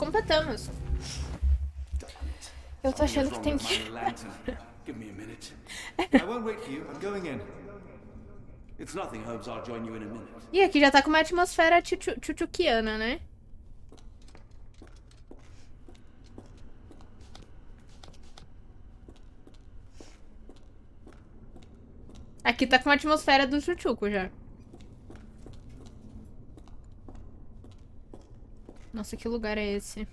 completamos. Eu tô achando que tem que... E aqui já tá com uma atmosfera tchutchuquiana, né? Aqui tá com a atmosfera do tchutchuco já. Nossa, que lugar é esse?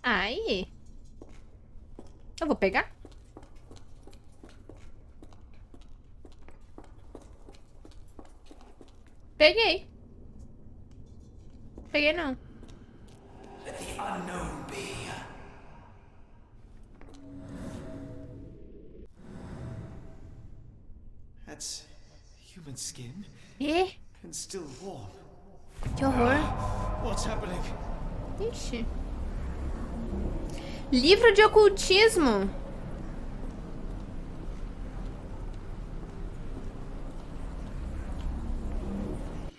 Aí. Eu vou pegar? Peguei. Peguei não. That's human skin Ih, and still warm. que horror. What's happening? Ixi. Livro de ocultismo.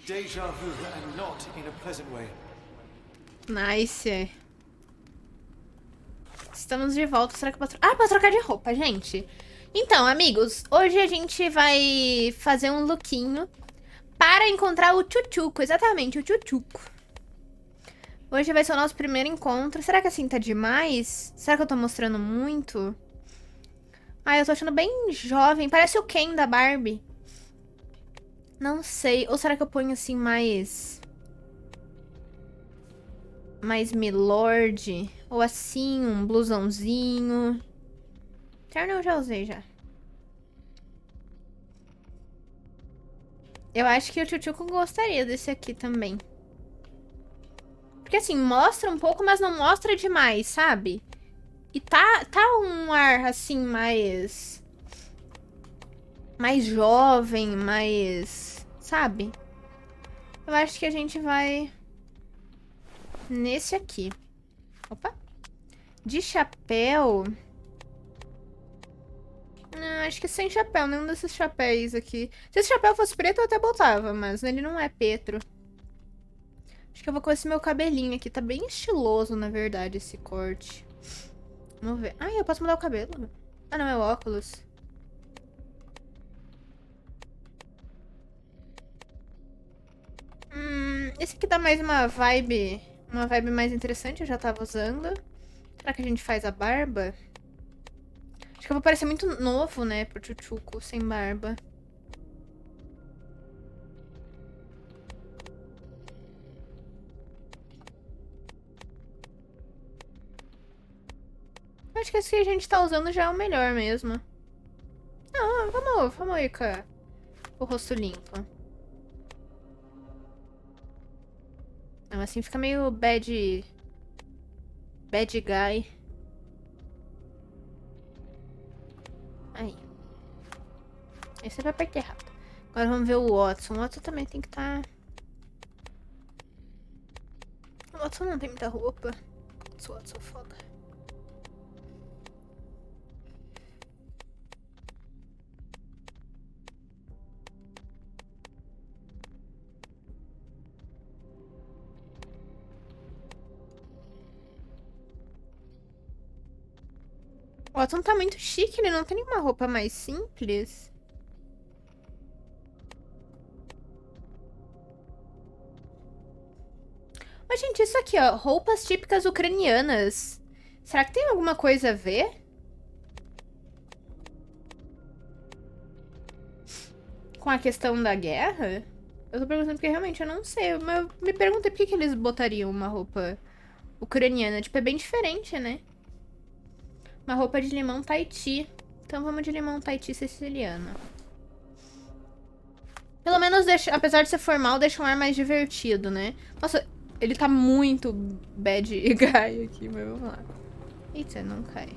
Deja vu and not in a pleasant way. Nice. Estamos de volta. Será que eu posso... Ah, posso trocar de roupa, gente. Então, amigos, hoje a gente vai fazer um lookinho para encontrar o tchutchuco. Exatamente, o tchutchuco. Hoje vai ser o nosso primeiro encontro. Será que assim tá demais? Será que eu tô mostrando muito? Ah, eu tô achando bem jovem. Parece o Ken da Barbie. Não sei. Ou será que eu ponho assim mais milord? Ou assim, um blusãozinho. Terno eu já usei já. Eu acho que o tchutchuco gostaria desse aqui também. Porque assim, mostra um pouco, mas não mostra demais, sabe? E tá um ar assim mais jovem, mais, sabe? Eu acho que a gente vai nesse aqui. Opa. De chapéu. Não, acho que sem chapéu, nenhum desses chapéus aqui. Se esse chapéu fosse preto, eu até botava, mas ele não é Petro. Acho que eu vou com esse meu cabelinho aqui. Tá bem estiloso, na verdade, esse corte. Vamos ver. Ah, eu posso mudar o cabelo? Ah, não, é o óculos. Esse aqui dá mais uma vibe mais interessante, eu já tava usando. Será que a gente faz a barba? Acho que eu vou parecer muito novo, né, pro tchutchuco sem barba. Acho que esse que a gente tá usando já é o melhor mesmo. Não, vamos ir com o rosto limpo. Não, assim fica meio bad guy. Aí. Esse vai apertar rápido. Agora vamos ver o Watson. O Watson também tem que estar... O Watson não tem muita roupa. O Watson é foda. O Watson tá muito chique, ele não tem nenhuma roupa mais simples. Mas, gente, isso aqui, ó. Roupas típicas ucranianas. Será que tem alguma coisa a ver? Com a questão da guerra? Eu tô perguntando porque realmente eu não sei. Mas eu me perguntei por que eles botariam uma roupa ucraniana. Tipo, é bem diferente, né? Uma roupa de limão Tahiti. Então vamos de limão Tahiti siciliano. Pelo menos, deixa, apesar de ser formal, deixa um ar mais divertido, né? Nossa, ele tá muito bad guy aqui, mas vamos lá. Eita, não cai.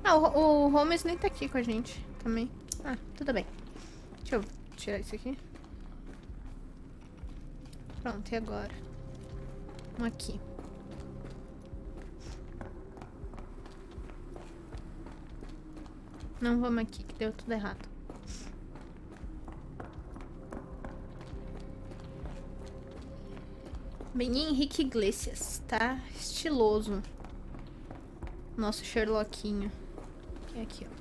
Ah, o Holmes nem tá aqui com a gente também. Ah, tudo bem. Deixa eu tirar isso aqui. Pronto, e agora? Aqui. Não vamos aqui, que deu tudo errado. Bem Henrique Iglesias, tá? Estiloso. Nosso Sherlockinho. Que é aqui, ó.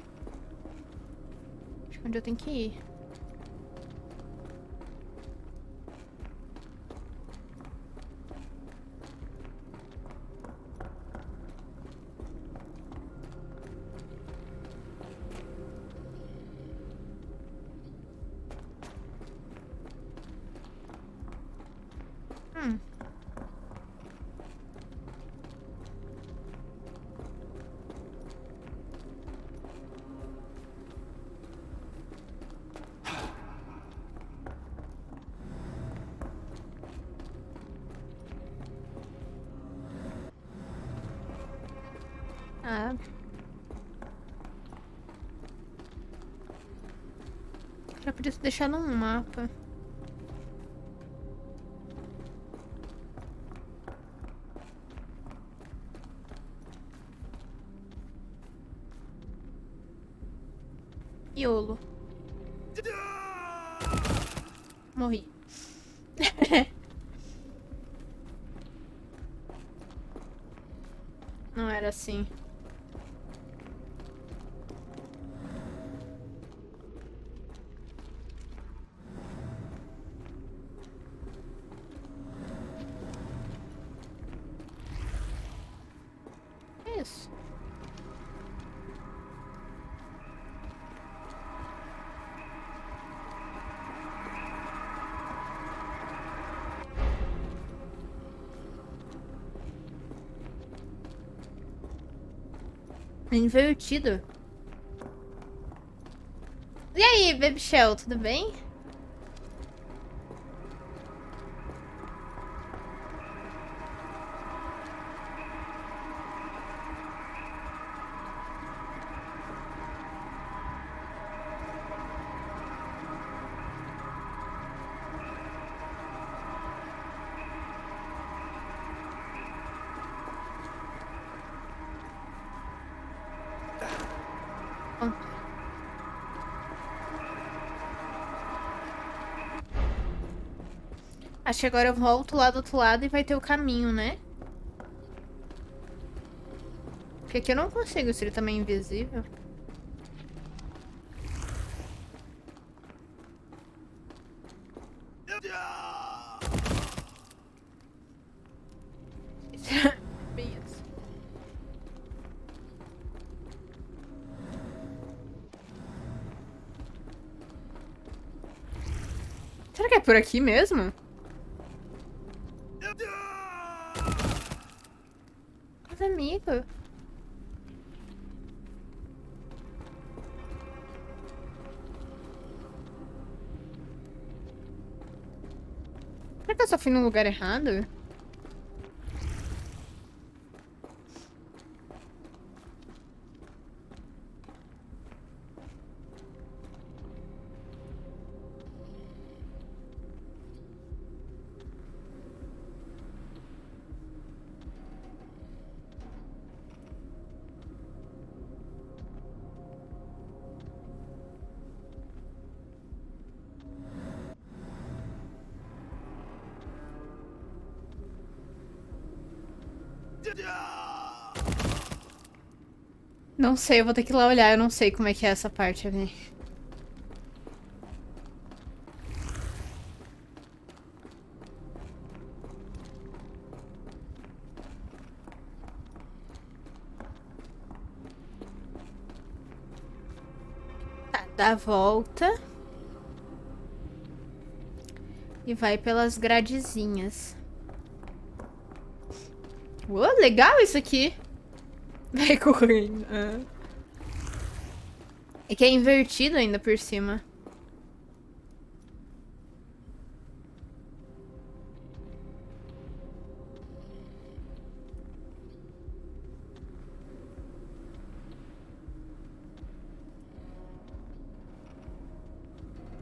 Acho que é onde eu tenho que ir. Ah. Já podia deixar num mapa. Iolo. Morri. Não era assim. Isso. Invertido. E aí, Baby Shell, tudo bem? Acho que agora eu volto lá do outro lado e vai ter o caminho, né? Porque aqui eu não consigo, se ele também é invisível. Bem isso. Será que é por aqui mesmo? Mas, amigo. Será que eu só fui no lugar errado? Não sei, eu vou ter que ir lá olhar. Eu não sei como é que é essa parte ali. Tá, dá a volta. E vai pelas gradezinhas. Uou, legal isso aqui. Vai correndo. Ah. É que é invertido ainda por cima.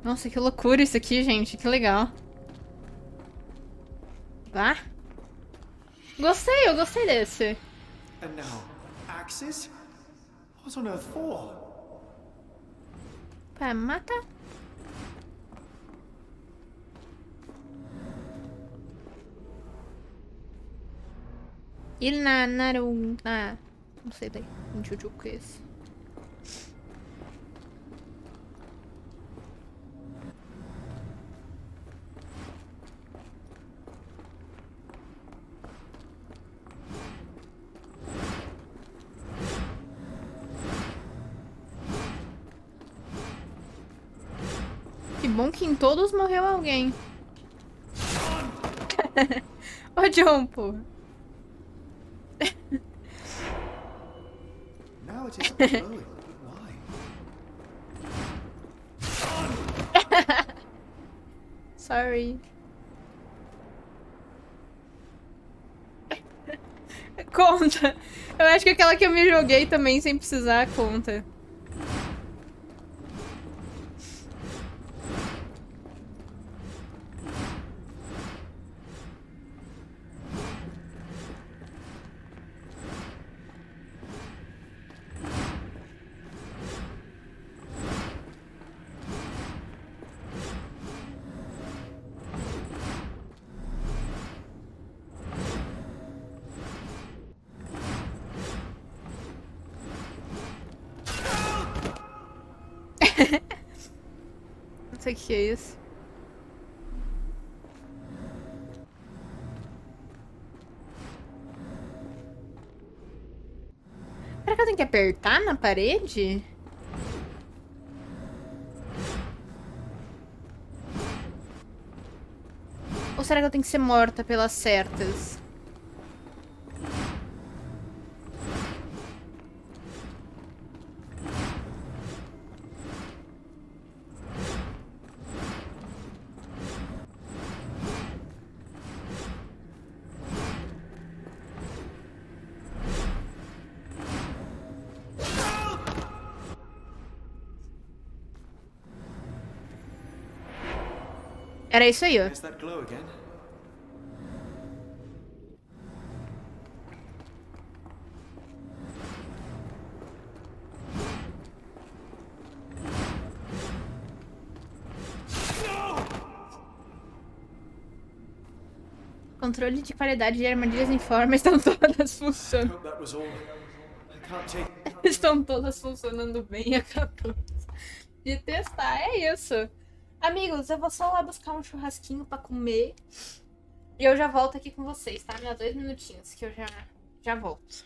Nossa, que loucura isso aqui, gente. Que legal. Vá. Gostei, eu gostei desse. And now, axes? What on earth for? Pra matar. Não sei daí. Um tchutchuco que é esse. Que bom que em todos morreu alguém. Ô, John, pô. Now it isn't glowing. Why? Sorry. Conta. Eu acho que aquela que eu me joguei também sem precisar conta. Não sei o que é isso. Será que eu tenho que apertar na parede? Ou será que eu tenho que ser morta pelas certas? Era isso aí, ó. There's that glow again. Controle de qualidade de armadilhas em forma estão todas I funcionando. hope that was all. I can't take. Estão todas funcionando bem, acabou de testar. É isso. Amigos, eu vou só lá buscar um churrasquinho pra comer. E eu já volto aqui com vocês, tá? Me dá 2 minutinhos que eu já volto.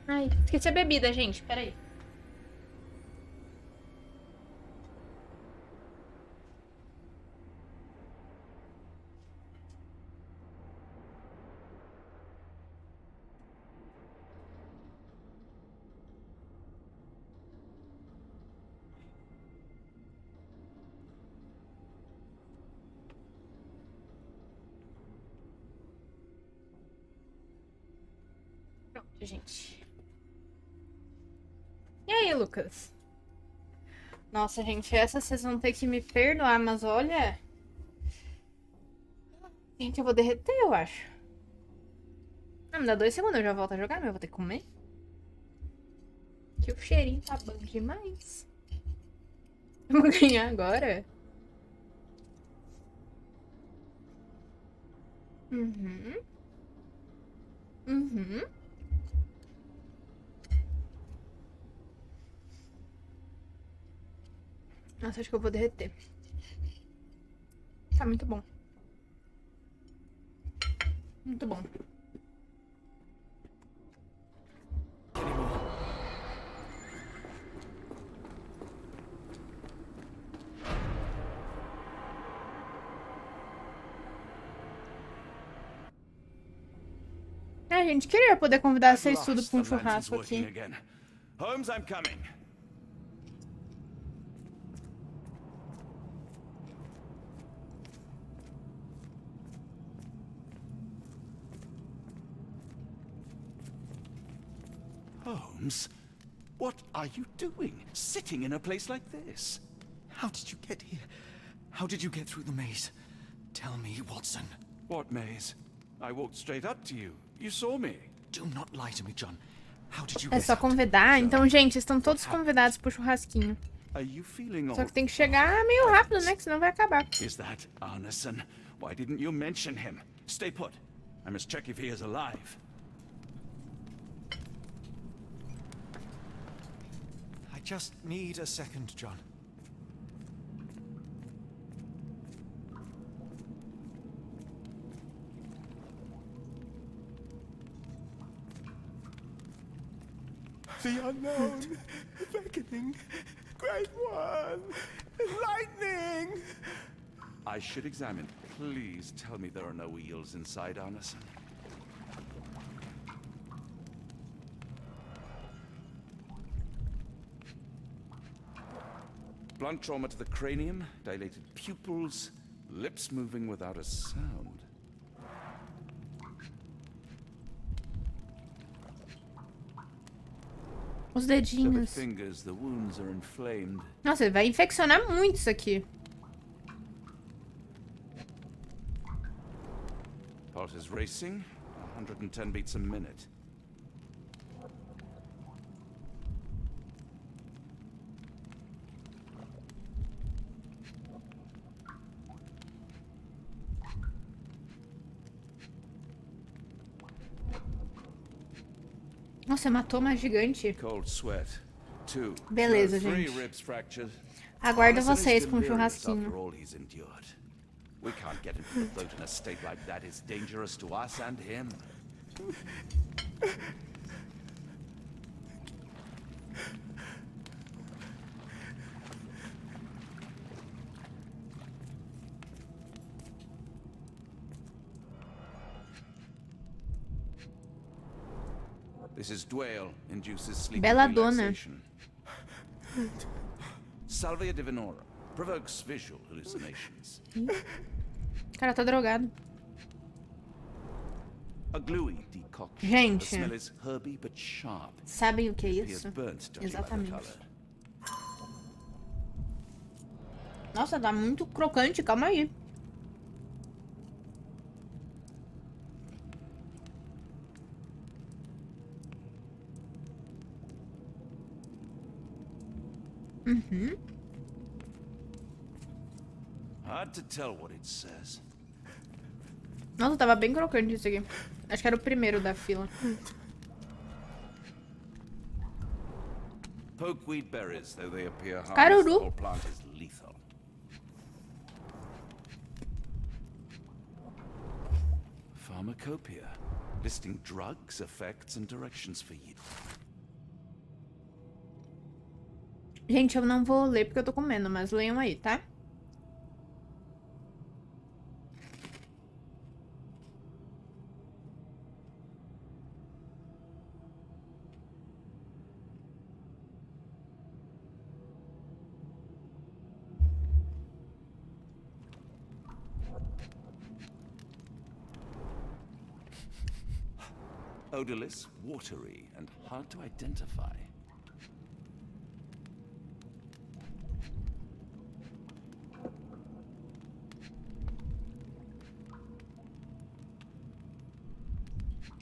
Ai, esqueci a bebida, gente. Peraí. Pronto, gente. E aí, Lucas? Nossa, gente, essa vocês vão ter que me perdoar, mas olha... Gente, eu vou derreter, eu acho. Ah, me dá 2 segundos, eu já volto a jogar, mas eu vou ter que comer. Que o cheirinho tá bom demais. Eu vou ganhar agora? Uhum. Uhum. Nossa, acho que eu vou derreter. Tá muito bom. Muito bom. Ah, gente, queria poder convidar vocês tudo pra um churrasco aqui. Holmes, I'm coming. Holmes, what are you doing, sitting in a place like this? How did you get here? How did you get through the maze? Tell me, Watson. What maze? I walked straight up to you. You saw me. Do not lie to me, John. How did you É get só out? convidar. Então, gente, estão todos convidados pro churrasquinho. Are you feeling all Só que tem que chegar meio rápido, né? Que senão vai acabar. Is that Arneson? Why didn't you mention him? Stay put. I must check if he is alive. I just need a second, John. The unknown, beckoning, great one, lightning. I should examine. Please tell me there are no eels inside, Arneson. Blunt trauma to the cranium, dilated pupils, lips moving without a sound. Os Severed dedinhos. fingers, the wounds are inflamed. Nossa, vai infeccionar muito isso aqui. Pulse is racing, 110 beats a minute. Nossa, matou uma gigante. Cold sweat. 2. Beleza, 3 gente. ribs fractured. Aguardo Arneson is vocês com o delirious churrasquinho. after all he's endured. We can't get into the boat in a state like that. It's dangerous to us and him. This is Dwale, induces sleep Bela and dona. relaxation. Salvia divinorum provokes visual hallucinations. O cara tá drogado. A gluey decoction. Gente. The smell is herby but sharp. Sabem o que é Appears isso? burnt, judging by the Exatamente. color. Nossa, tá muito crocante. Calma aí. Uhum. Hard to tell what it says. Nossa, tava bem crocante isso aqui. Acho que era o primeiro da fila. Pokeweed berries, though they appear harmless, Caruru. the whole plant is lethal. Pharmacopoeia, listing drugs, effects, and directions for you. Gente, eu não vou ler porque eu tô comendo, mas leiam aí, tá? Odorless, watery, and hard to identify.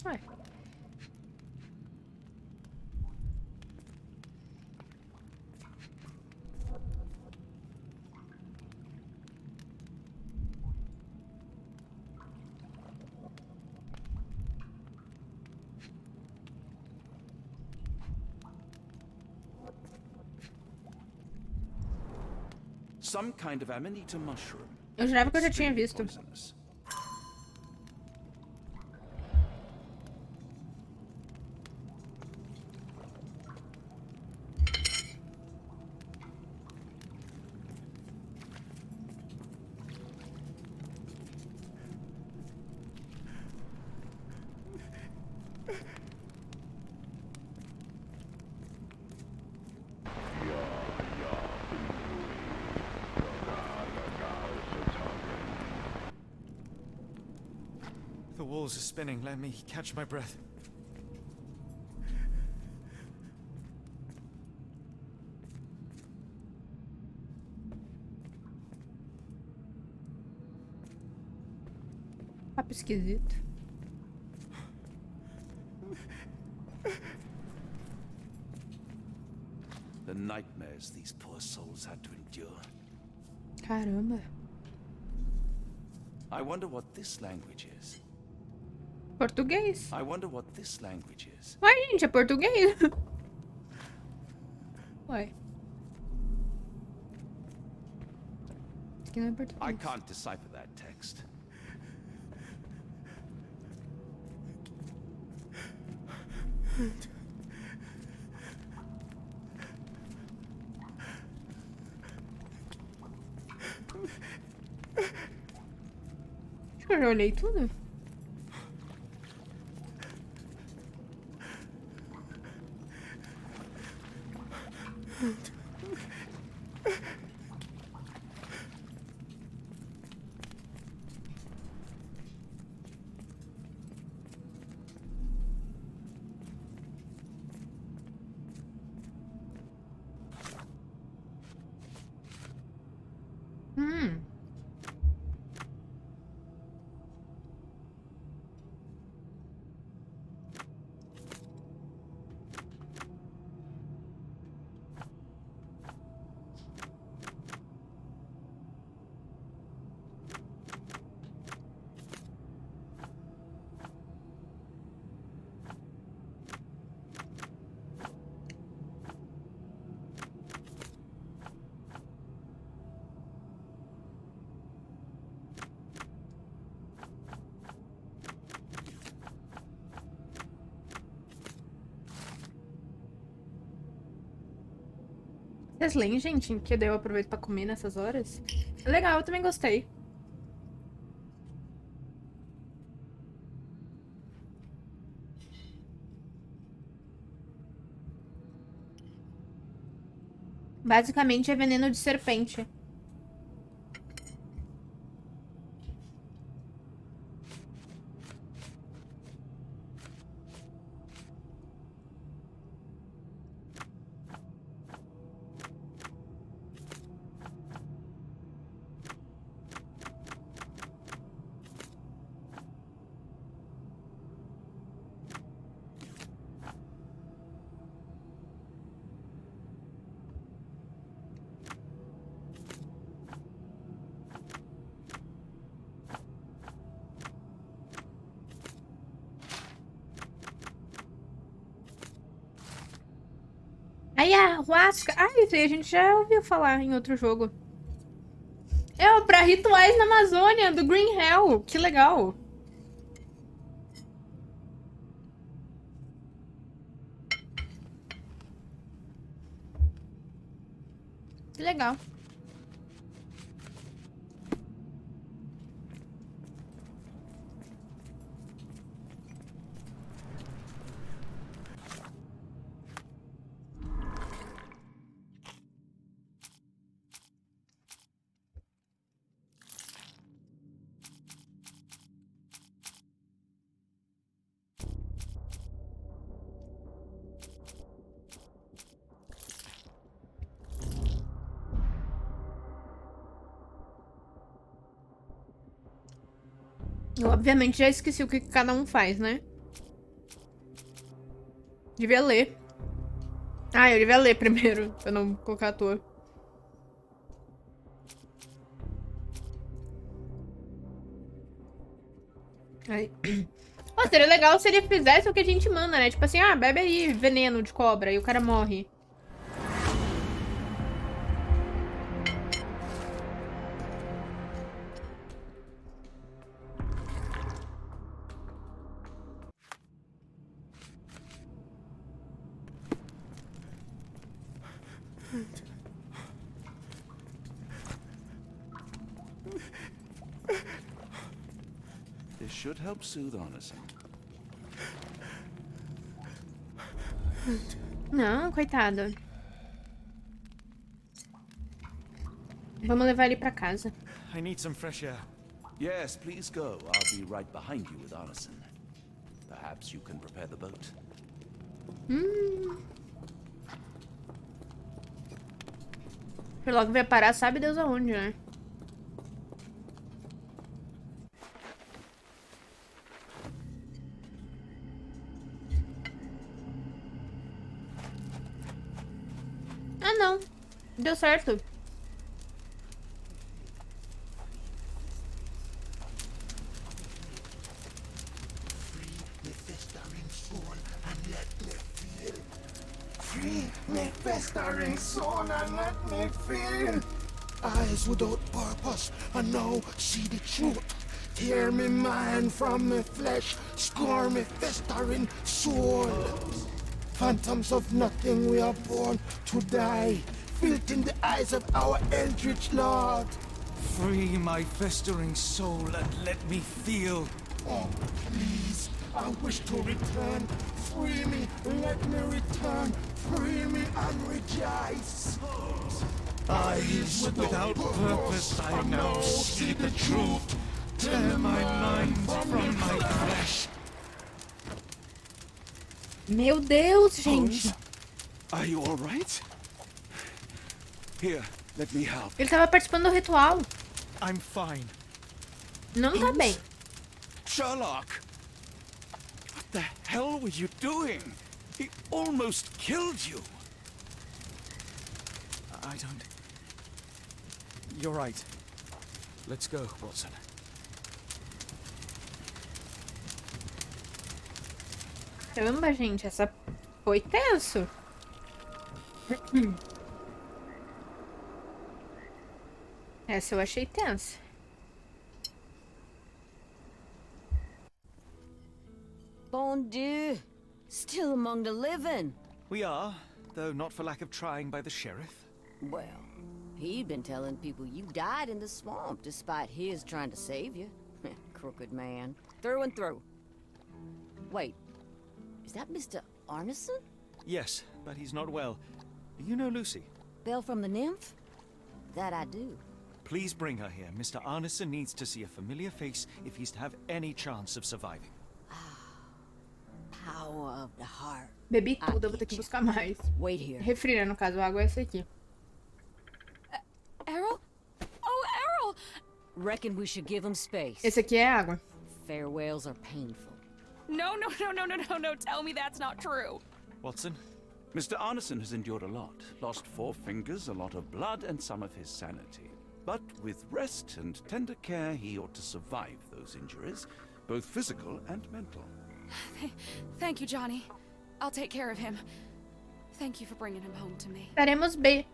Ué. Some kind of amanita mushroom. Eu jurava que eu já tinha Extremely visto. poisonous. The walls are spinning. Let me catch my breath. Papo esquisito. The nightmares these poor souls had to endure. Caramba. I wonder what this language is. Português. I wonder what this language is. Ué, gente, é português. Ué. Isso aqui não é português. I can't decipher that text. Acho que eu já olhei tudo. Hum. Vocês leem, gente, que daí eu aproveito pra comer nessas horas? Legal, eu também gostei. Basicamente é veneno de serpente. Aí a Huasca. Ah, isso aí a gente já ouviu falar em outro jogo. É o pra rituais na Amazônia, do Green Hell. Que legal. Que legal. Eu, obviamente, já esqueci o que cada um faz, né? Devia ler. Ah, eu devia ler primeiro, pra não colocar à toa. Aí. Oh, seria legal se ele fizesse o que a gente manda, né? Tipo assim, ah, bebe aí veneno de cobra e o cara morre. This should help soothe Anderson. Não, coitado. Vamos levar ele pra casa. I need some fresh air. Yes, please go. I'll be right behind you with Anderson. Perhaps you can prepare the boat. Sherlock vai parar, sabe Deus aonde, né? Ah, não. Deu certo. Me festering soul and let me feel. Eyes without purpose and now see the truth. Tear me mind from me flesh, score me festering soul. Phantoms of nothing, we are born to die. Filth in the eyes of our eldritch lord. Free my festering soul and let me feel. Oh, please, I wish to return. Free me, let me return. Free me and rejoice. Eyes without purpose, I now see the truth. Tear my mind from my flesh. Meu Deus, gente. Holmes, are you all right? Here, let me help. Ele tava participando do ritual. I'm fine. Não tá bem. Sherlock! What the hell were you doing? He almost killed you. I don't... You're right. Let's go, Watson. Caramba, gente, essa foi tenso. Essa eu achei tensa. Bon Dieu, still among the living. We are, though not for lack of trying by the sheriff. Well, he'd been telling people you died in the swamp despite his trying to save you. Crooked man, through and through. Wait, is that Mr. Arneson? Yes, but he's not well. You know Lucy? Belle from the nymph? That I do. Please bring her here. Mr. Arneson needs to see a familiar face if he's to have any chance of surviving. Power of the heart. Bebi tudo, eu vou ter que buscar mais. Wait here. Refri, né, no caso, a água é essa aqui. Errol? Oh, Errol! Reckon we should give him space. Esse aqui é água. Farewells are painful. No, tell me that's not true. Watson? Mr. Arneson has endured a lot. Lost 4 fingers, a lot of blood, and some of his sanity. But with rest and tender care, he ought to survive those injuries, both physical and mental. Thank you, Johnny. I'll take care of him. Thank you for bringing him home to me. Estaremos bem.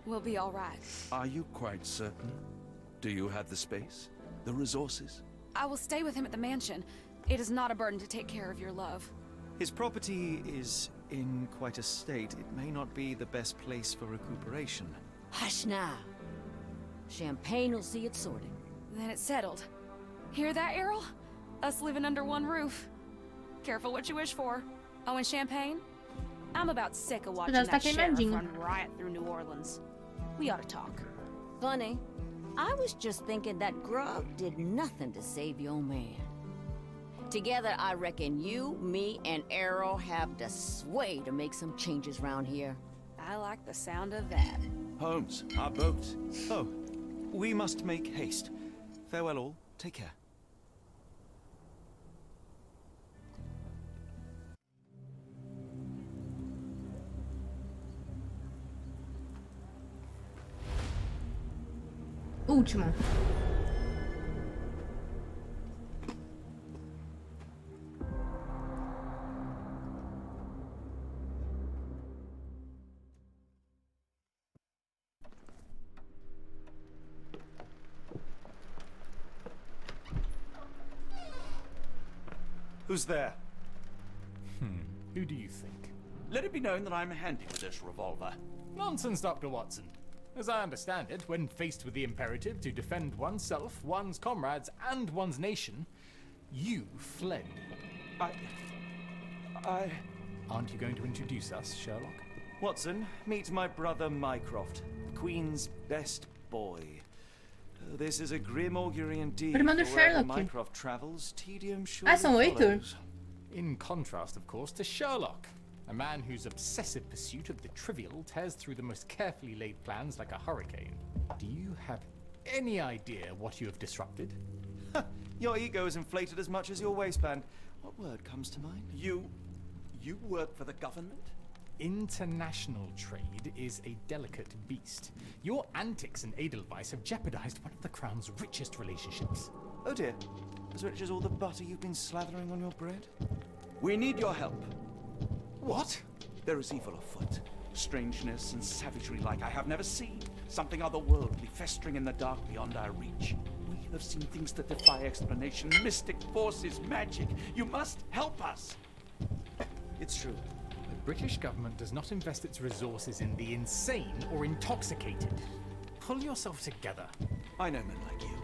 We'll be all right. Are you quite certain? Do you have the space? The resources? I will stay with him at the mansion. It is not a burden to take care of your love. His property is in quite a state. It may not be the best place for recuperation. Hush now. Champagne will see it sorted. Then it's settled. Hear that, Errol? Us living under one roof. Careful what you wish for. Oh, and champagne? I'm about sick of watching Cuidado, tá that sheriff queimadinho. run riot through New Orleans. We ought to talk. Funny. I was just thinking that grub did nothing to save your man. Together, I reckon you, me, and Errol have the sway to make some changes round here. I like the sound of that. Holmes, our boat. Oh, we must make haste. Farewell all. Take care. Último. Who's there? Who do you think? Let it be known that I'm handy with this revolver. Nonsense, Dr. Watson. As I understand it, when faced with the imperative to defend oneself, one's comrades, and one's nation, you fled. I... Aren't you going to introduce us, Sherlock? Watson, meet my brother Mycroft, the Queen's best boy. This is a grim augury indeed. Irmão do For wherever Sherlock. Mycroft travels, tedium Ah, são surely 8? follows. In contrast, of course, to Sherlock, a man whose obsessive pursuit of the trivial tears through the most carefully laid plans like a hurricane. Do you have any idea what you have disrupted? Your ego is inflated as much as your waistband. What word comes to mind? You work for the government? International trade is a delicate beast. Your antics in Edelweiss have jeopardized one of the Crown's richest relationships. Oh dear. As rich as all the butter you've been slathering on your bread? We need your help. What? There is evil afoot. Strangeness and savagery like I have never seen. Something otherworldly festering in the dark beyond our reach. We have seen things that defy explanation. Mystic forces, magic. You must help us. It's true. The British government does not invest its resources in the insane or intoxicated. Pull yourself together. I know men like you.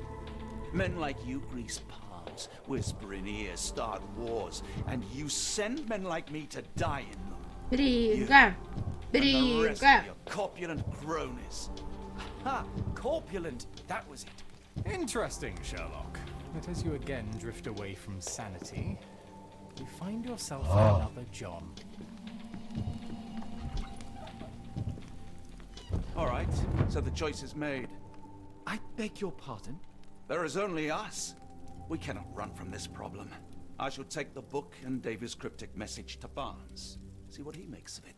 Men like you grease palms, whisper in ears, start wars, and you send men like me to die in them. Briga. And the rest of Briga. your corpulent cronies. Ha! Corpulent! That was it. Interesting, Sherlock. But as you again drift away from sanity, you find yourself another John. All right, so the choice is made. I beg your pardon? There is only us. We cannot run from this problem. I shall take the book and Davy's cryptic message to Barnes. See what he makes of it.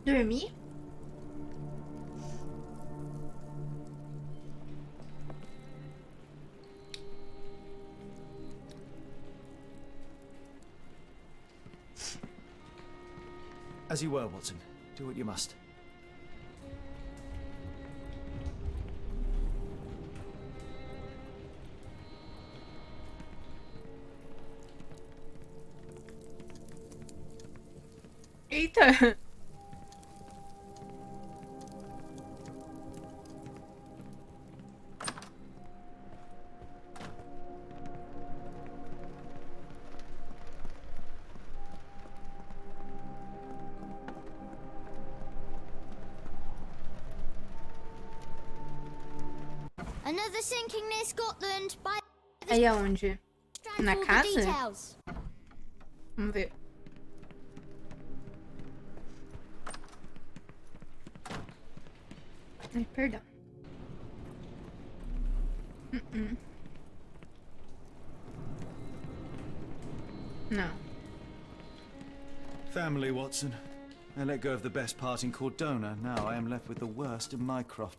Dormir? As you were, Watson. Do what you must. Eita. Another sinking near Scotland by Aí aonde? Na all the casa? details. Vamos ver. Ai, perdão. Não. Family, Watson. I let go of the best part in Cordona. Now I am left with the worst in Mycroft.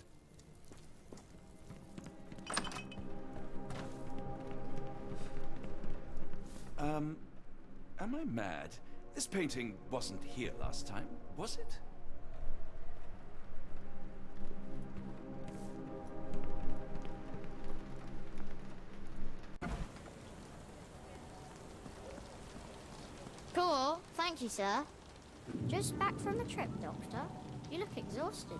Am I mad? This painting wasn't here last time, was it? Thank you, sir. Just back from the trip, Doctor. You look exhausted.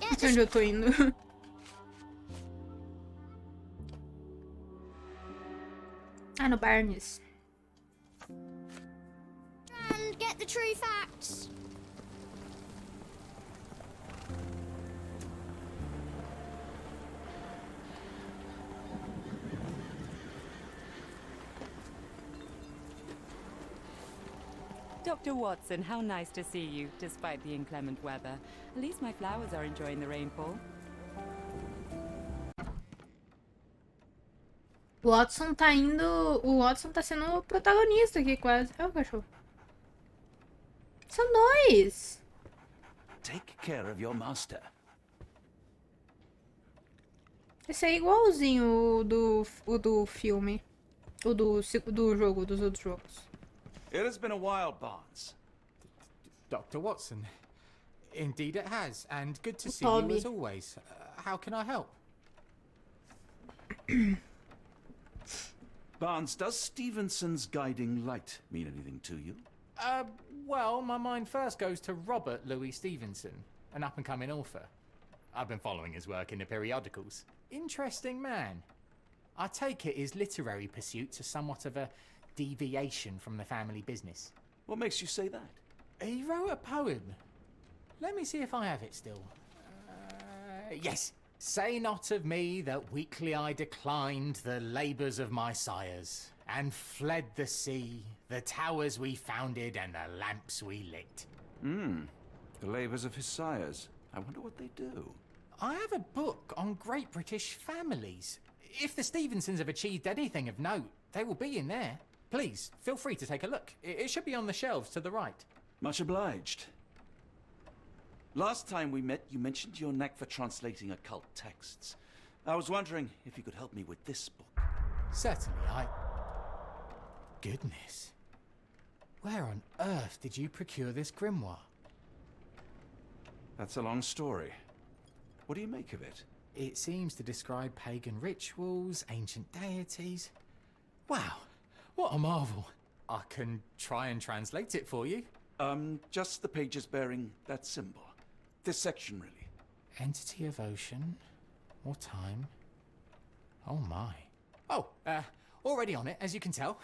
Não sei onde eu tô indo. Ah, no Barnes. And get the true facts. Dr. Watson, how nice to see you, despite the inclement weather. At least my flowers are enjoying the rainfall. O Watson tá indo... O Watson tá sendo o protagonista aqui, quase. É o cachorro. São dois! Take care of your master. Esse é igualzinho o do filme. O do jogo, dos outros jogos. It has been a while, Barnes. Dr. Watson. Indeed it has, and good to see Tommy. you as always. How can I help? Barnes, does Stevenson's guiding light mean anything to you? Well, my mind first goes to Robert Louis Stevenson, an up-and-coming author. I've been following his work in the periodicals. Interesting man. I take it his literary pursuits are somewhat of a deviation from the family business. What makes you say that? He wrote a poem. Let me see if I have it still. Yes. Say not of me that weakly I declined the labours of my sires, and fled the sea, the towers we founded, and the lamps we lit. The labours of his sires. I wonder what they do. I have a book on great British families. If the Stevensons have achieved anything of note, they will be in there. Please, feel free to take a look. It should be on the shelves to the right. Much obliged. Last time we met, you mentioned your knack for translating occult texts. I was wondering if you could help me with this book. Certainly, Goodness. Where on earth did you procure this grimoire? That's a long story. What do you make of it? It seems to describe pagan rituals, ancient deities. Wow, what a marvel. I can try and translate it for you. Just the pages bearing that symbol. This section, really. Entity of ocean, or time. Oh my. Oh, already on it, as you can tell.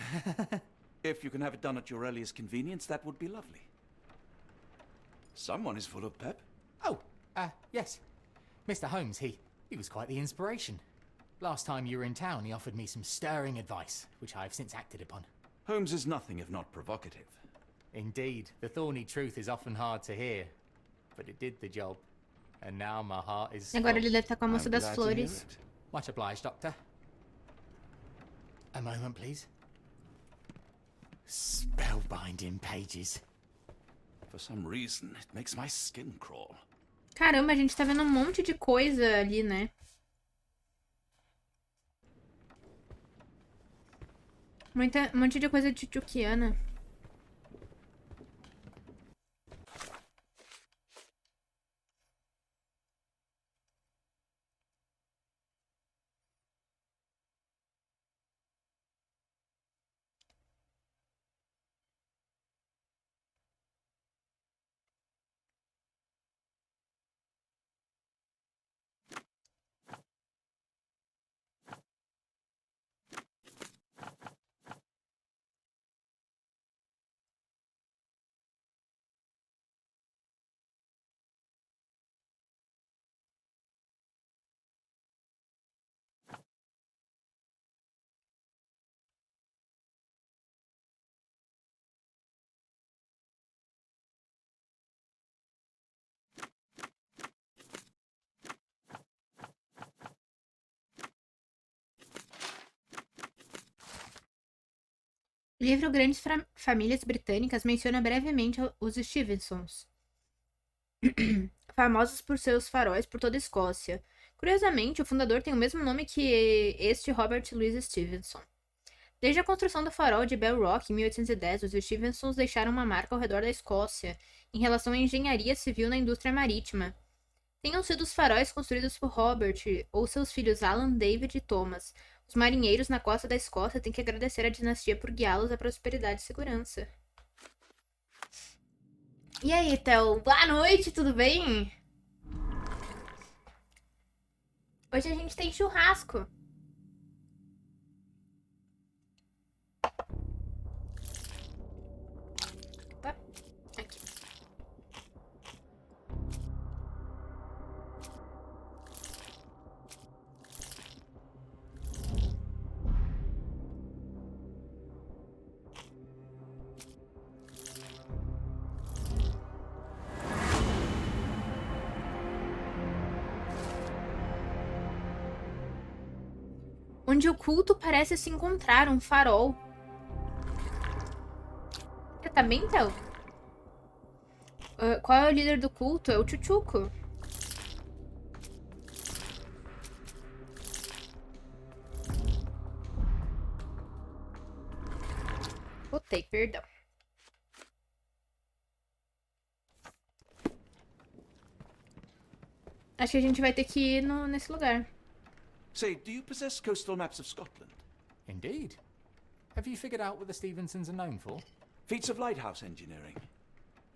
If you can have it done at your earliest convenience, that would be lovely. Someone is full of pep. Oh, yes. Mr. Holmes, he was quite the inspiration. Last time you were in town, he offered me some stirring advice, which I have since acted upon. Holmes is nothing if not provocative. Indeed, the thorny truth is often hard to hear, but it did the job. And now my heart is Agora ele full. deve estar com a moça I'm das glad to hear flores. it. Much obliged, Doctor. A moment, please. Spellbinding pages. For some reason, it makes my skin crawl. Caramba, a gente tá vendo um monte de coisa ali, né? Um monte de coisa tchutchuquiana. O livro Grandes Famílias Britânicas menciona brevemente os Stevensons, famosos por seus faróis por toda a Escócia. Curiosamente, o fundador tem o mesmo nome que este Robert Louis Stevenson. Desde a construção do farol de Bell Rock em 1810, os Stevensons deixaram uma marca ao redor da Escócia em relação à engenharia civil na indústria marítima. Tenham sido os faróis construídos por Robert ou seus filhos Alan, David e Thomas, Os marinheiros na costa da Escócia têm que agradecer a dinastia por guiá-los à prosperidade e segurança. E aí, Theo? Boa noite, tudo bem? Hoje a gente tem churrasco. Tá? Aqui. Onde o culto parece se encontrar, um farol. Você tá bem, Theo? Qual é o líder do culto? É o Chuchuco. Botei, perdão. Acho que a gente vai ter que ir nesse lugar. Say, do you possess coastal maps of Scotland? Indeed. Have you figured out what the Stevensons are known for? Feats of lighthouse engineering.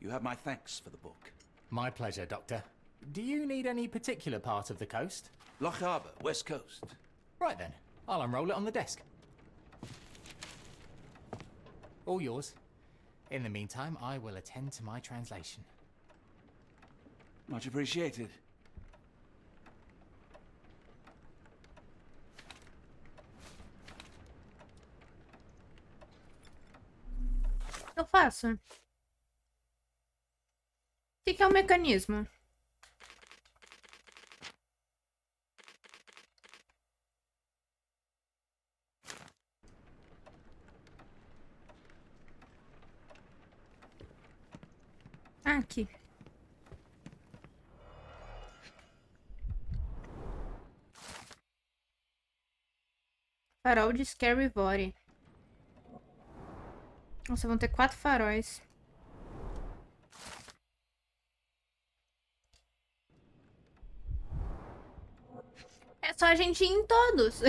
You have my thanks for the book. My pleasure, Doctor. Do you need any particular part of the coast? Loch Harbour, west coast. Right then, I'll unroll it on the desk. All yours. In the meantime, I will attend to my translation. Much appreciated. Eu faço. O que é o mecanismo? Ah, aqui. Farol de Skerryvore. Nossa, vão ter 4 faróis. É só a gente ir em todos.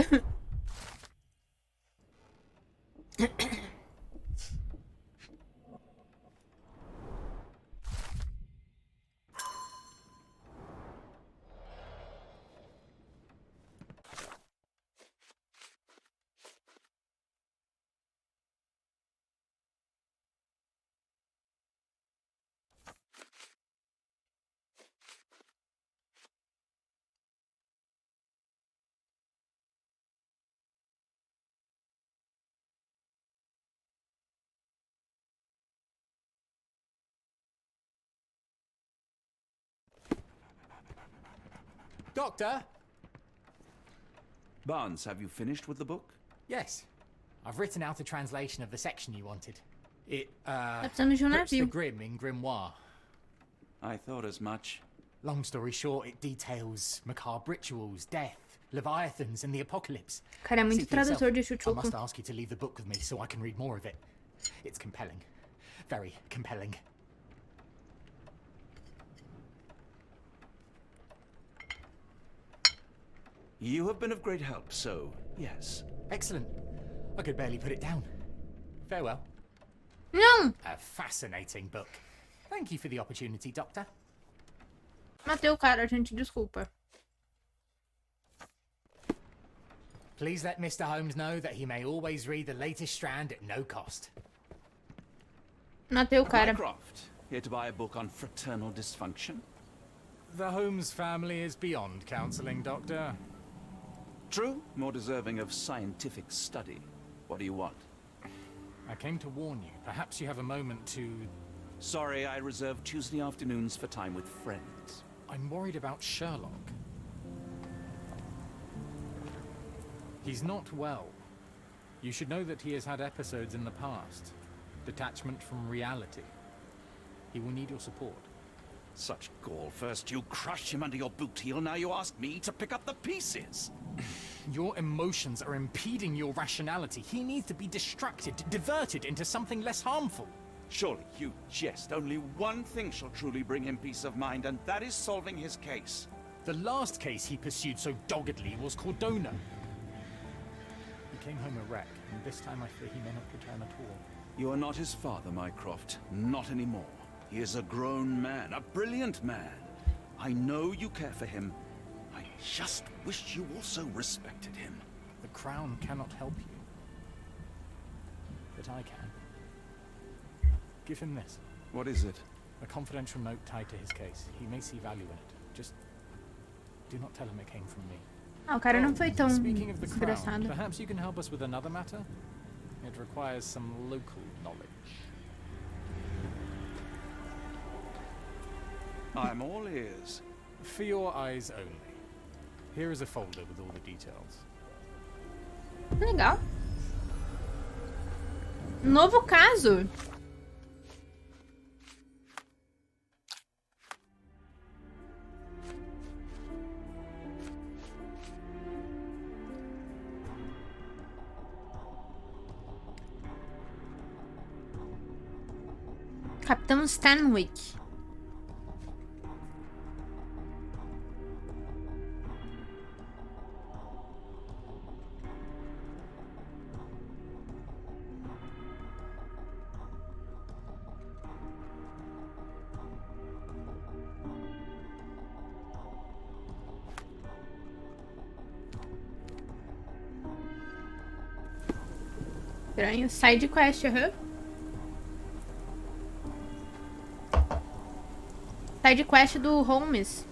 Doctor? Barnes, have you finished with the book? Yes. I've written out a translation of the section you wanted. It, Tá precisando de um puts the navio. grim in grimoire. I thought as much. Long story short, it details macabre rituals, death, leviathans, and the apocalypse. Cara, é muito See for yourself. tradutor de I Chuchuco. must ask you to leave the book with me so I can read more of it. It's compelling. Very compelling. You have been of great help, so yes. Excellent. I could barely put it down. Farewell. Não! A fascinating book. Thank you for the opportunity, Doctor. Matei o cara, gente, desculpa. Please let Mr. Holmes know that he may always read the latest strand at no cost. Matei o cara. Mycroft, here to buy a book on fraternal dysfunction? The Holmes family is beyond counseling, Doctor. True, more deserving of scientific study. What do you want? I came to warn you. Perhaps you have a moment to... Sorry, I reserve Tuesday afternoons for time with friends. I'm worried about Sherlock. He's not well. You should know that he has had episodes in the past. Detachment from reality. He will need your support. Such gall. First you crush him under your boot heel, now you ask me to pick up the pieces. Your emotions are impeding your rationality. He needs to be distracted, diverted into something less harmful. Surely you jest. Only one thing shall truly bring him peace of mind, and that is solving his case. The last case he pursued so doggedly was Cordona. came home a wreck, and this time I fear he may not return at all. You are not his father, Mycroft. Not anymore. He is a grown man, a brilliant man. I know you care for him. I just wish you also respected him. The Crown cannot help you. But I can. Give him this. What is it? A confidential note tied to his case. He may see value in it. Just do not tell him it came from me. Ah, o cara não foi tão Speaking of the Crown, desgraçado. perhaps you can help us with another matter? It requires some local knowledge. I'm all ears. For your eyes only. Here is a folder with all the details. Legal. Novo caso. Capitão Stanwyck. Estranho. Side quest, aham. Side quest do Holmes.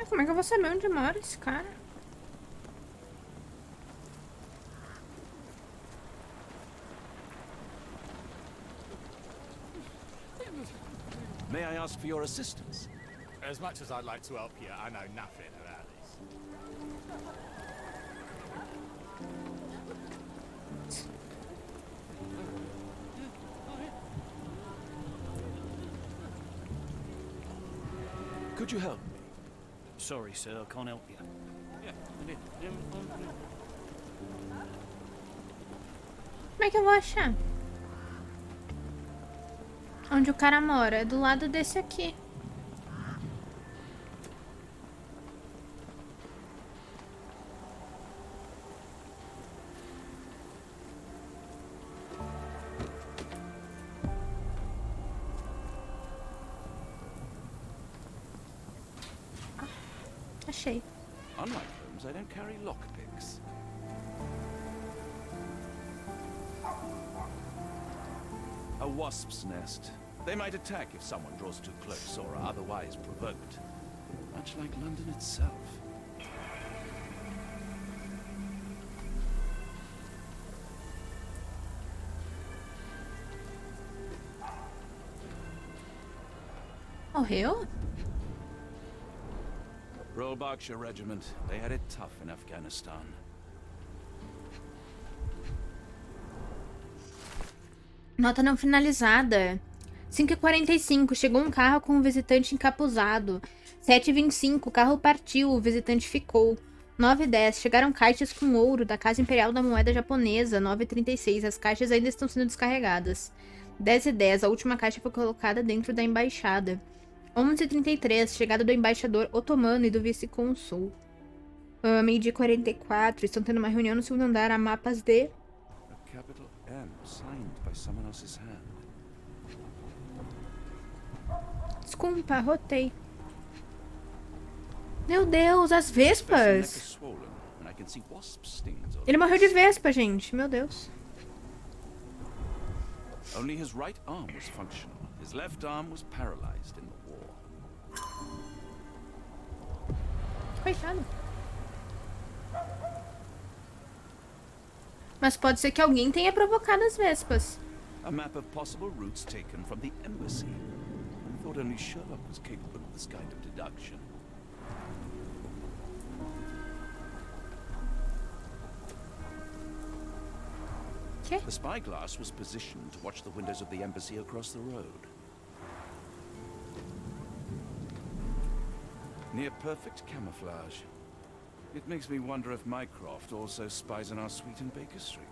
Como é que eu vou saber onde mora esse cara? May I ask for your assistance? As much as I'd like to help you, I know nothing about this. Could you help me? Sorry, sir, I can't help you. Como é que eu vou achar? Onde o cara mora? É do lado desse aqui. Achei. Unlike Holmes, I don't carry lockpicks. A wasp's nest. They might attack if someone draws too close or are otherwise provoked. Much like London itself. Morreu? Royal Berkshire Regiment. They had it tough in Afghanistan. Nota não finalizada. 5h45, chegou um carro com um visitante encapuzado. 7h25, o carro partiu, o visitante ficou. 9h10, chegaram caixas com ouro da Casa Imperial da Moeda Japonesa. 9h36, as caixas ainda estão sendo descarregadas. 10h10, a última caixa foi colocada dentro da embaixada. 11h33, chegada do embaixador otomano e do vice-consul. Meio-dia 44, estão tendo uma reunião no segundo andar a mapas de... A capital M signed by someone else's hand. Desculpa, rotei. Meu Deus, as vespas! Ele morreu de vespa, gente. Meu Deus. Only his right arm was functional. His left arm was paralyzed in the war. Coitado. Mas pode ser que alguém tenha provocado as vespas. A map of possible routes taken from the embassy. I thought only Sherlock was capable of this kind of deduction. Quê? The spyglass was positioned to watch the windows of the embassy across the road. Near perfect camouflage. It makes me wonder if Mycroft also spies on our suite in Baker Street.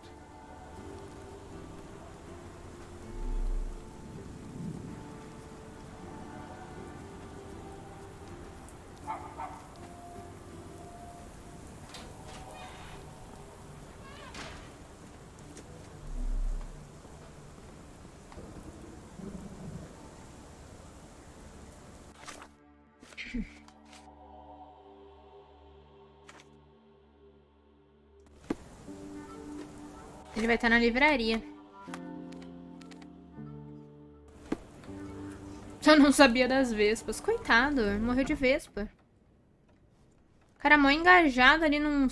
Ele vai estar na livraria. Eu não sabia das vespas. Coitado, morreu de vespa. O cara é mó engajado ali num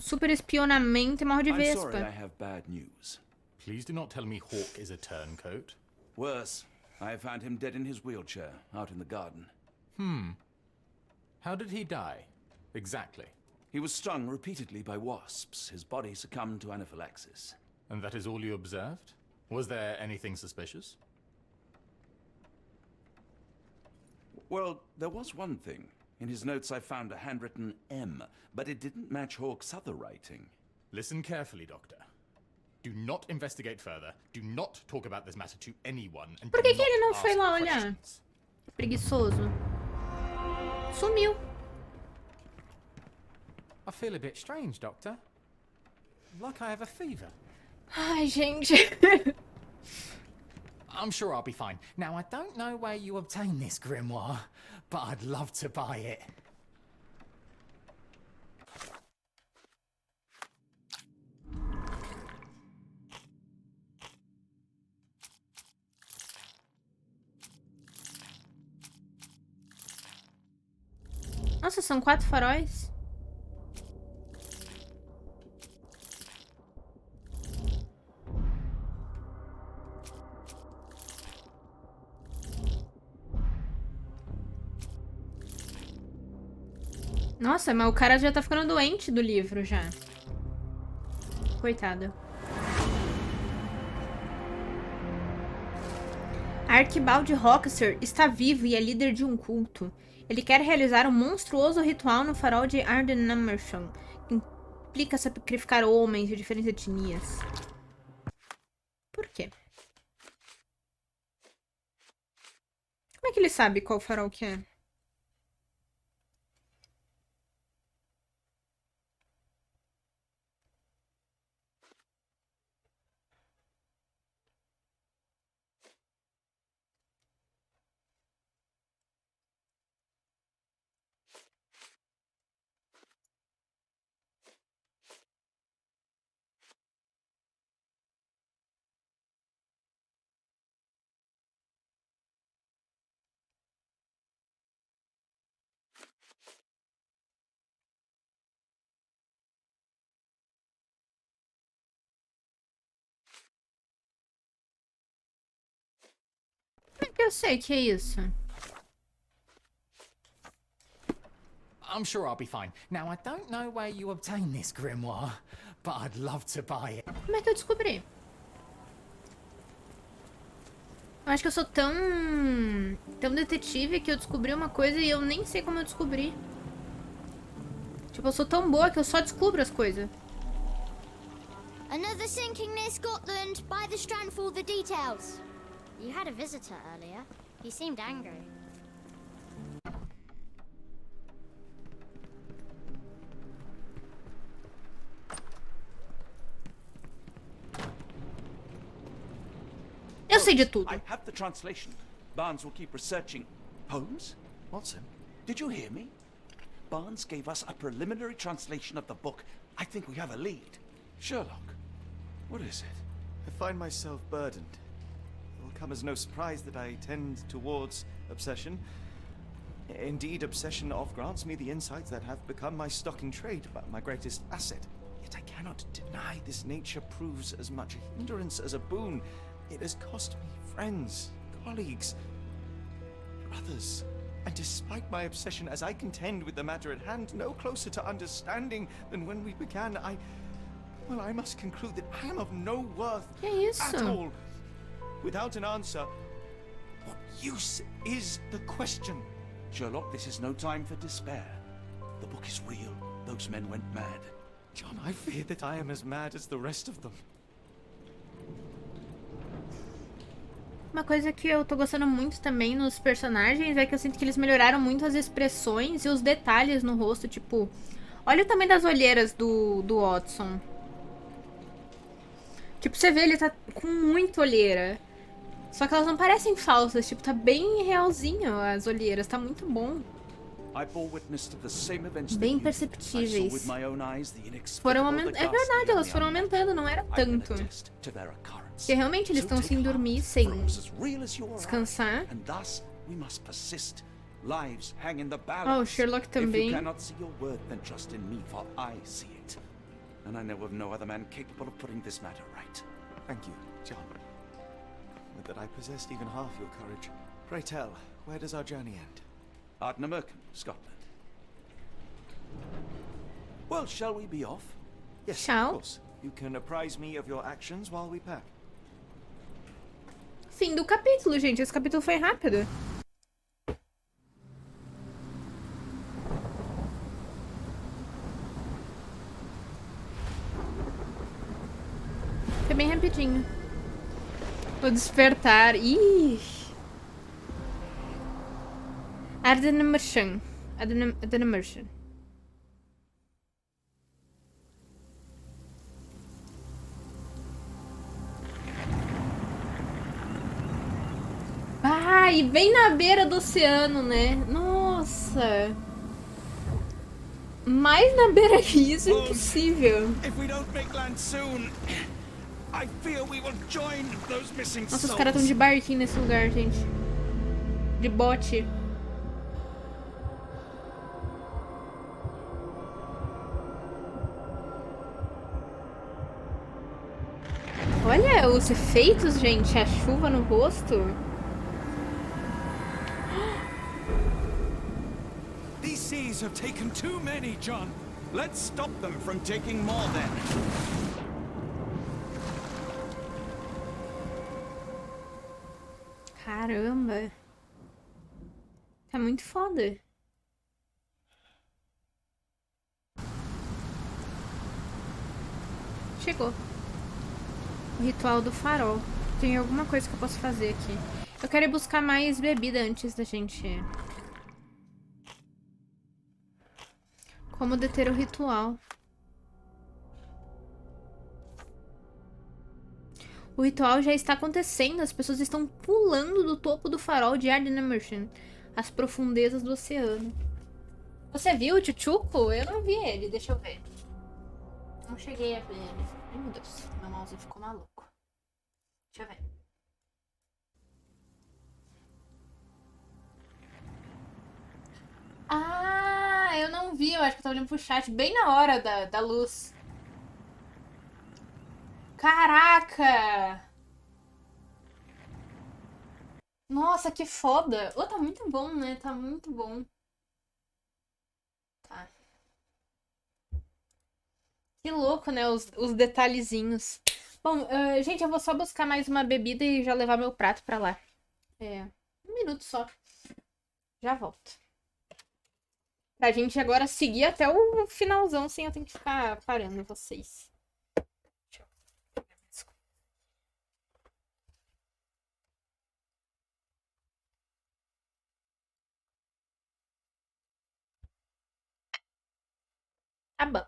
super espionamento e morre de vespa. I'm sorry, I have bad news. Please do not tell me Hawk is a turncoat. Worse, I found him dead in his wheelchair, out in the garden. How did he die? Exactly. He was stung repeatedly by wasps. His body succumbed to anaphylaxis. And that is all you observed? Was there anything suspicious? Well, there was one thing. In his notes I found a handwritten M, but it didn't match Hawk's other writing. Listen carefully, Doctor. Do not investigate further. Do not talk about this matter to anyone. And Por que do que ele não not foi ask lá olhar? questions. Preguiçoso. Sumiu. I feel a bit strange, Doctor. Like I have a fever. Ai, gente. I'm sure I'll be fine. Now, I don't know where you obtained this grimoire, but I'd love to buy it. Nossa, são 4 faróis. Nossa, mas o cara já tá ficando doente do livro já. Coitada. Arquibalde Roxer está vivo e é líder de um culto. Ele quer realizar um monstruoso ritual no farol de Ardenhammersham, que implica sacrificar homens de diferentes etnias. Por quê? Como é que ele sabe qual farol que é? Como é que eu sei que é isso? I'm sure I'll be fine. Now, I don't know where you obtained this grimoire, but I'd love to buy it. Como é que eu descobri? Eu acho que eu sou tão detetive que eu descobri uma coisa e eu nem sei como eu descobri. Tipo, eu sou tão boa que eu só descubro as coisas. Another sinking near Scotland. By the strand for all the details. You had a visitor earlier. He seemed angry. Eu sei de tudo. I have the translation. Barnes will keep researching. Holmes? Watson? Did you hear me? Barnes gave us a preliminary translation of the book. I think we have a lead. Sherlock, what is it? I find myself burdened. It will come as no surprise that I tend towards obsession. Indeed, obsession oft grants me the insights that have become my stock in trade, but my greatest asset. Yet I cannot deny this nature proves as much a hindrance as a boon. It has cost me friends, colleagues, brothers. And despite my obsession, as I contend with the matter at hand, no closer to understanding than when we began, Well, I must conclude that I am of no worth Que isso? at all. Without an answer, what use is the question? Sherlock, this is no time for despair. The book is real. Those men went mad. John, I fear that I am as mad as the rest of them. Uma coisa que eu tô gostando muito também nos personagens é que eu sinto que eles melhoraram muito as expressões e os detalhes no rosto. Tipo, olha o tamanho das olheiras do Watson. Tipo, você vê, ele tá com muita olheira. Só que elas não parecem falsas. Tipo, tá bem realzinho as olheiras. Tá muito bom. Bem perceptíveis. Foram aumentando. É verdade, elas foram aumentando, não era tanto. Porque realmente eles estão sem dormir, sem descansar. Oh, o Sherlock também. And I know of no other man capable of putting this matter right. Thank you, John. Would that I possessed even half your courage. Pray tell, where does our journey end? Ardnamurchan, Scotland. Well, shall we be off? Yes, Shall? of course. You can apprise me of your actions while we pack. Fim do capítulo, gente. Esse capítulo foi rápido. Foi bem rapidinho. O despertar. Ih! Ardnamurchan. Ardnamurchan. Ah, e bem na beira do oceano, né? Nossa! Mais na beira que isso, impossível. Nossa, os caras estão de barquinho nesse lugar, gente. De bote. Olha os efeitos, gente. A chuva no rosto. These seas have taken too many, John. Let's stop them from taking more then. Caramba. Tá muito foda. Chegou. O ritual do farol. Tem alguma coisa que eu posso fazer aqui. Eu quero ir buscar mais bebida antes da gente... Como deter o ritual. O ritual já está acontecendo. As pessoas estão pulando do topo do farol de Ardnamurchan, as profundezas do oceano. Você viu o Chuchuco? Eu não vi ele. Deixa eu ver. Não cheguei a ver ele. Ai, meu Deus. Meu mouse ficou maluco. Deixa eu ver. Ah, eu não vi. Eu acho que eu tava olhando pro chat bem na hora da luz. Caraca! Nossa, que foda! Oh, tá muito bom, né? Tá muito bom. Tá. Que louco, né? Os detalhezinhos. Bom, gente, eu vou só buscar mais uma bebida e já levar meu prato pra lá. Um minuto só. Já volto. Pra gente agora seguir até o finalzão, sem eu ter que ficar parando vocês. Deixa eu pegar mais coisa. Tá bom.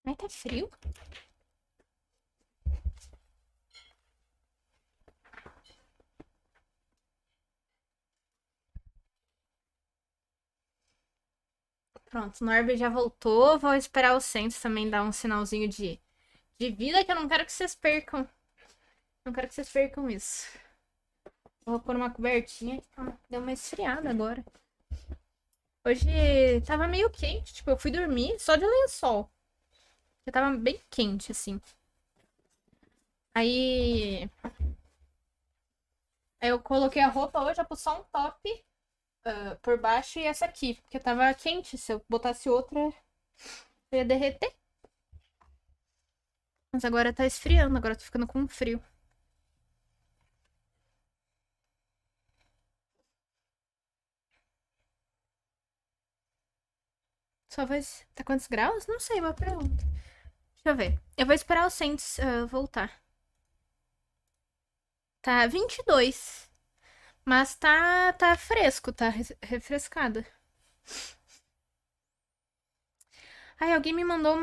Ai, tá frio. Pronto, o Norby já voltou. Vou esperar o Santos também dar um sinalzinho de vida, que eu não quero que vocês percam. Não quero que vocês percam isso. Vou pôr uma cobertinha. Ah, deu uma esfriada agora. Hoje tava meio quente. Tipo, eu fui dormir só de lençol. Já tava bem quente, assim. Aí eu coloquei a roupa hoje, eu pus só um top por baixo e essa aqui. Porque tava quente. Se eu botasse outra, eu ia derreter. Mas agora tá esfriando, agora eu tô ficando com frio. Só vai... Tá quantos graus? Não sei, uma pergunta. Deixa eu ver. Eu vou esperar o Saints voltar. Tá 22. Mas tá fresco, tá refrescado. Ai, alguém me mandou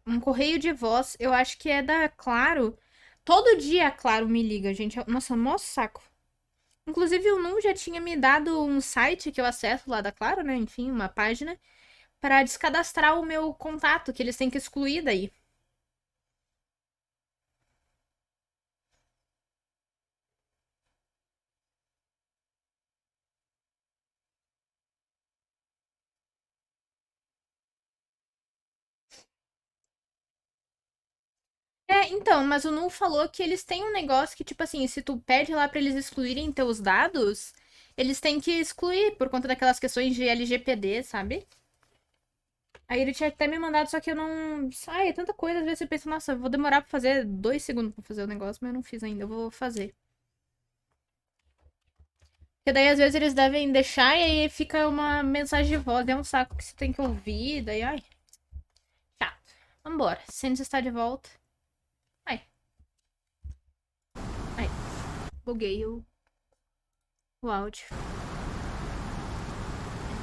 um correio de voz. Eu acho que é da Claro. Todo dia a Claro me liga, gente. Nossa, mó saco. Inclusive, o Nu já tinha me dado um site que eu acesso lá da Claro, né? Enfim, uma página. Pra descadastrar o meu contato, que eles têm que excluir daí. Então, mas o Nu falou que eles têm um negócio que, tipo assim, se tu pede lá pra eles excluírem teus dados, eles têm que excluir por conta daquelas questões de LGPD, sabe? Aí ele tinha até me mandado, só que eu não... Ai, é tanta coisa, às vezes você pensa, nossa, eu vou demorar pra fazer 2 segundos pra fazer o negócio, mas eu não fiz ainda, eu vou fazer. Porque daí, às vezes, eles devem deixar e aí fica uma mensagem de voz, é um saco que você tem que ouvir, daí, ai... Chato. Vambora, Santos está de volta. Ai, buguei o áudio.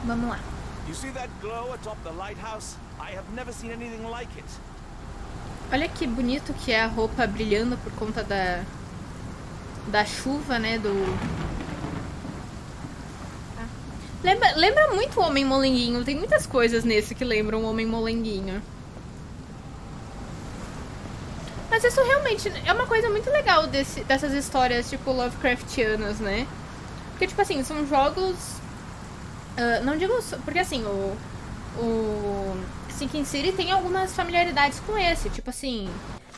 Vamos lá. You see that glow atop the lighthouse? I have never seen anything like it. Olha que bonito que é a roupa brilhando por conta da chuva, né, Lembra muito o Homem Molenguinho. Tem muitas coisas nesse que lembram o Homem Molenguinho. Mas isso realmente é uma coisa muito legal dessas histórias, tipo, Lovecraftianas, né? Porque, tipo assim, são jogos... não digo... Porque, assim, o Sinking City tem algumas familiaridades com esse. Tipo assim,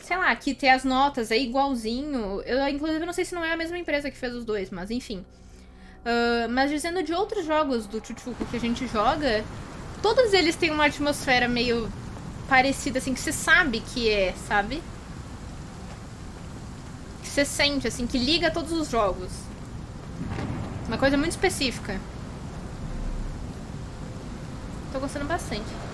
sei lá, aqui tem as notas, é igualzinho. Eu, inclusive, não sei se não é a mesma empresa que fez os dois, mas enfim. Mas dizendo de outros jogos do Chuchuco que a gente joga, todos eles têm uma atmosfera meio parecida, assim, que você sabe que é, sabe? Que você sente, assim, que liga todos os jogos. Uma coisa muito específica. Tô gostando bastante.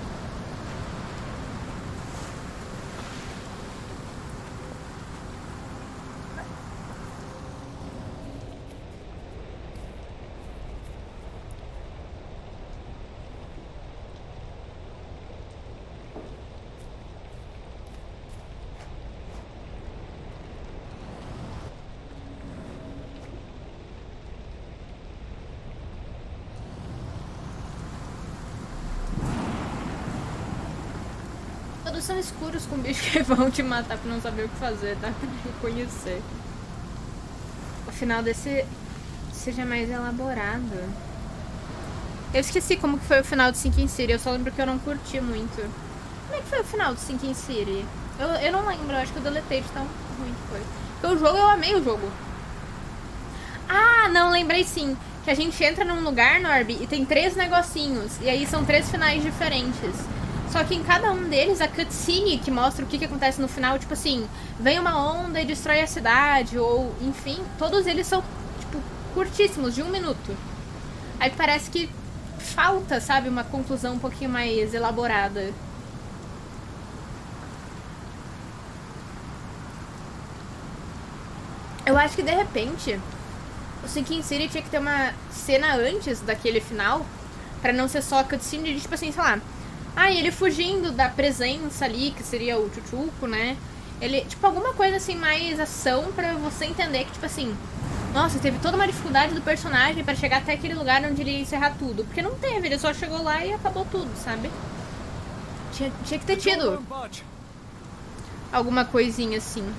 Todos são escuros com bichos que vão te matar por não saber o que fazer, tá? Reconhecer. O final desse seja mais elaborado. Eu esqueci como que foi o final de Sinking City. Eu só lembro que eu não curti muito. Como é que foi o final de Sinking City? Eu não lembro, eu acho que eu deletei de tão ruim que foi. Porque o jogo, eu amei o jogo. Ah, não, lembrei sim. Que a gente entra num lugar, Norby, e tem 3 negocinhos. E aí são 3 finais diferentes. Só que em cada um deles, a cutscene que mostra o que acontece no final, tipo assim, vem uma onda e destrói a cidade, ou enfim, todos eles são, tipo, curtíssimos, de 1 minuto. Aí parece que falta, sabe, uma conclusão um pouquinho mais elaborada. Eu acho que de repente o Sinking City tinha que ter uma cena antes daquele final, pra não ser só a cutscene de, tipo assim, sei lá, Ah, e ele fugindo da presença ali, que seria o Chuchuco, né? Ele, tipo, alguma coisa assim, mais ação pra você entender que, tipo assim, nossa, teve toda uma dificuldade do personagem pra chegar até aquele lugar onde ele ia encerrar tudo. Porque não teve, ele só chegou lá e acabou tudo, sabe? Tinha que ter tido alguma coisinha assim.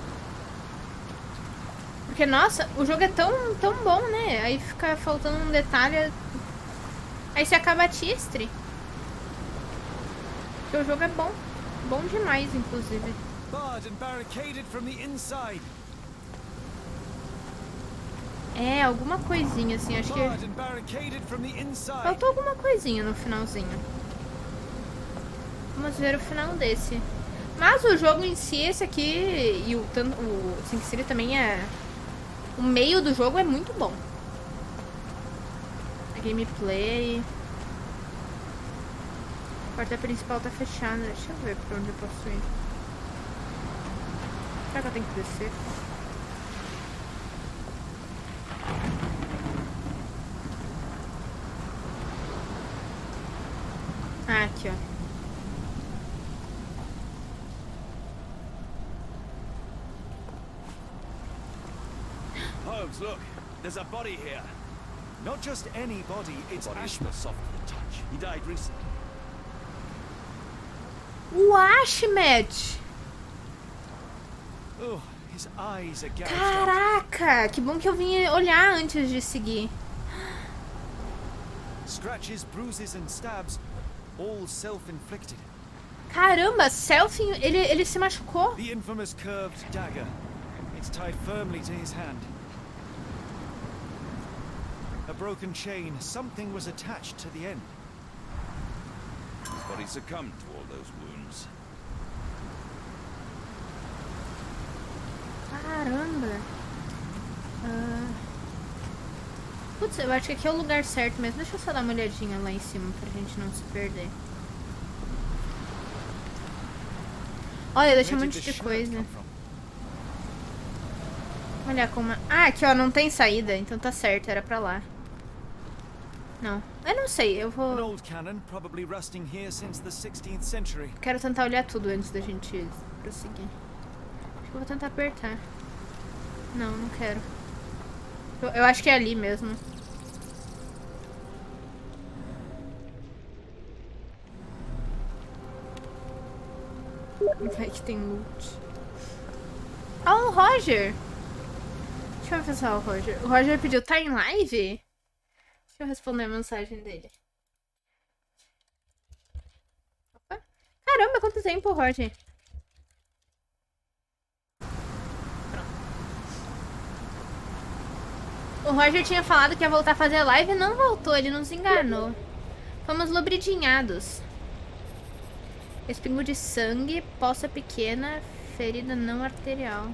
Porque, nossa, o jogo é tão bom, né? Aí fica faltando um detalhe. Aí você acaba tistre. Porque o jogo é bom. Bom demais, inclusive. É, alguma coisinha assim, acho que... Faltou alguma coisinha no finalzinho. Vamos ver o final desse. Mas o jogo em si, esse aqui, e o Sin City também é... O meio do jogo é muito bom. A gameplay... A porta principal tá fechada. Deixa eu ver pra onde eu posso ir. Será que eu tenho que descer? Ah, aqui, ó. Holmes, look. There's a body here. Not just any body, it's Ashma. Soft to the touch. He died recently. O Ashmet! Oh, his eyes are gouged out. Caraca! Que bom que eu vim olhar antes de seguir. Scratches, bruises and stabs, all self-inflicted. Caramba, ele se machucou? The infamous curved dagger. It's tied firmly to his hand. A broken chain. Something was attached to the end. His body succumbed to all those wounds. Caramba. Putz, eu acho que aqui é o lugar certo mesmo. Deixa eu só dar uma olhadinha lá em cima pra gente não se perder. Olha, deixa um monte de coisa. Olha como... Ah, aqui ó, não tem saída. Então tá certo, era pra lá. Não, eu não sei, eu vou... Quero tentar olhar tudo antes da gente prosseguir. Acho que eu vou tentar apertar. Não, não quero. Eu acho que é ali mesmo. Vai que tem loot. Ah, o Roger! Deixa eu avisar o Roger. O Roger pediu, tá em live? Deixa eu responder a mensagem dele. Opa. Caramba, quanto tempo, Roger? Pronto. O Roger tinha falado que ia voltar a fazer live e não voltou, ele nos enganou. Fomos lubridinhados. Espingo de sangue, poça pequena, ferida não arterial.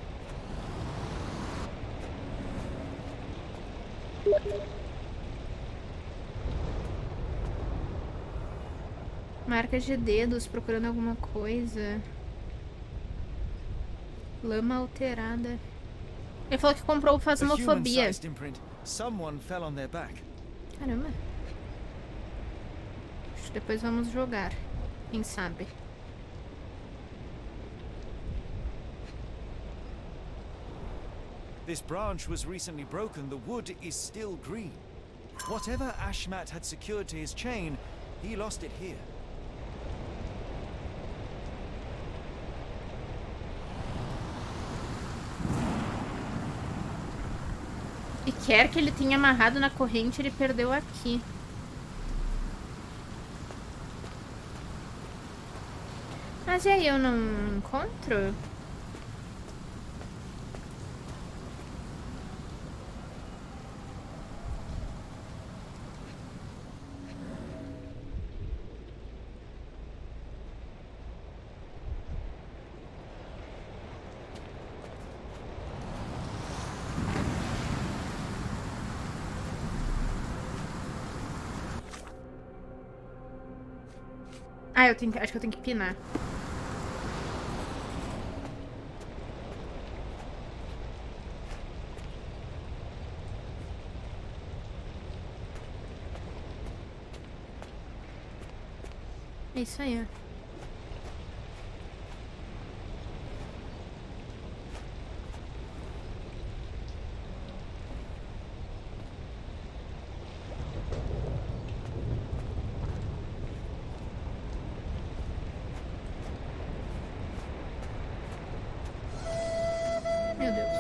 Marcas de dedos, procurando alguma coisa. Lama alterada. Ele falou que comprou Phasmophobia. Caramba. Depois vamos jogar. Quem sabe? This branch was recently broken. The wood is still green. Whatever Ashmat had secured to his chain, he lost it here. E quer que ele tenha amarrado na corrente, ele perdeu aqui. Mas e aí, eu não encontro? Ah, acho que eu tenho que pinar. É isso aí, ó. Meu Deus.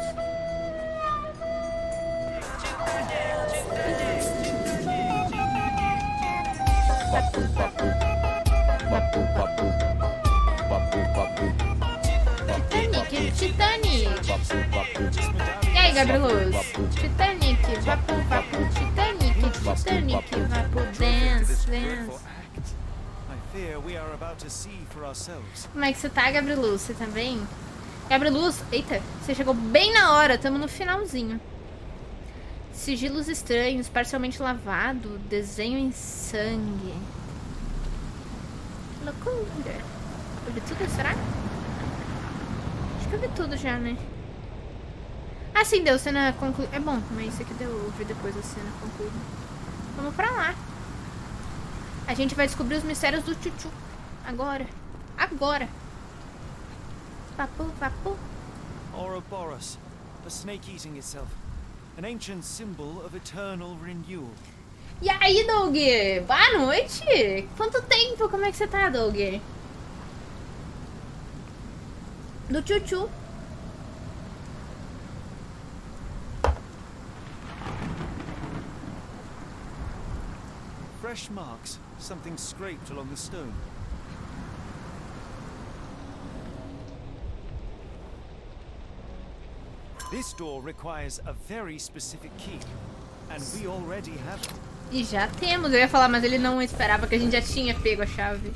Titanic. E aí, Gabrieluz? Titanic, vapo, vapo, Titanic, Titanic, vapo, dance, dance. I fear we are about to see for ourselves. Como é que você tá, Gabrieluz? Você tá bem? Gabrieluz, eita, você chegou bem na hora, tamo no finalzinho. Sigilos estranhos, parcialmente lavado, desenho em sangue. Loucura. Eu vi tudo, será? Acho que eu vi tudo já, né? Ah, sim, deu cena concluída. É bom, mas isso aqui deu, eu vi depois a cena concluída. Vamos pra lá. A gente vai descobrir os mistérios do Chuchu. Agora. Agora. Vapo, vapo. Ouroboros, the snake eating itself. An ancient symbol of eternal renewal. E aí, Doug? Boa noite! Quanto tempo? Como é que você tá, Doug? Do Chuchu. Fresh marks, something scraped along the stone. This door requires a very specific key, and we already have it. E já temos, eu ia falar, mas ele não esperava que a gente já tinha pego a chave.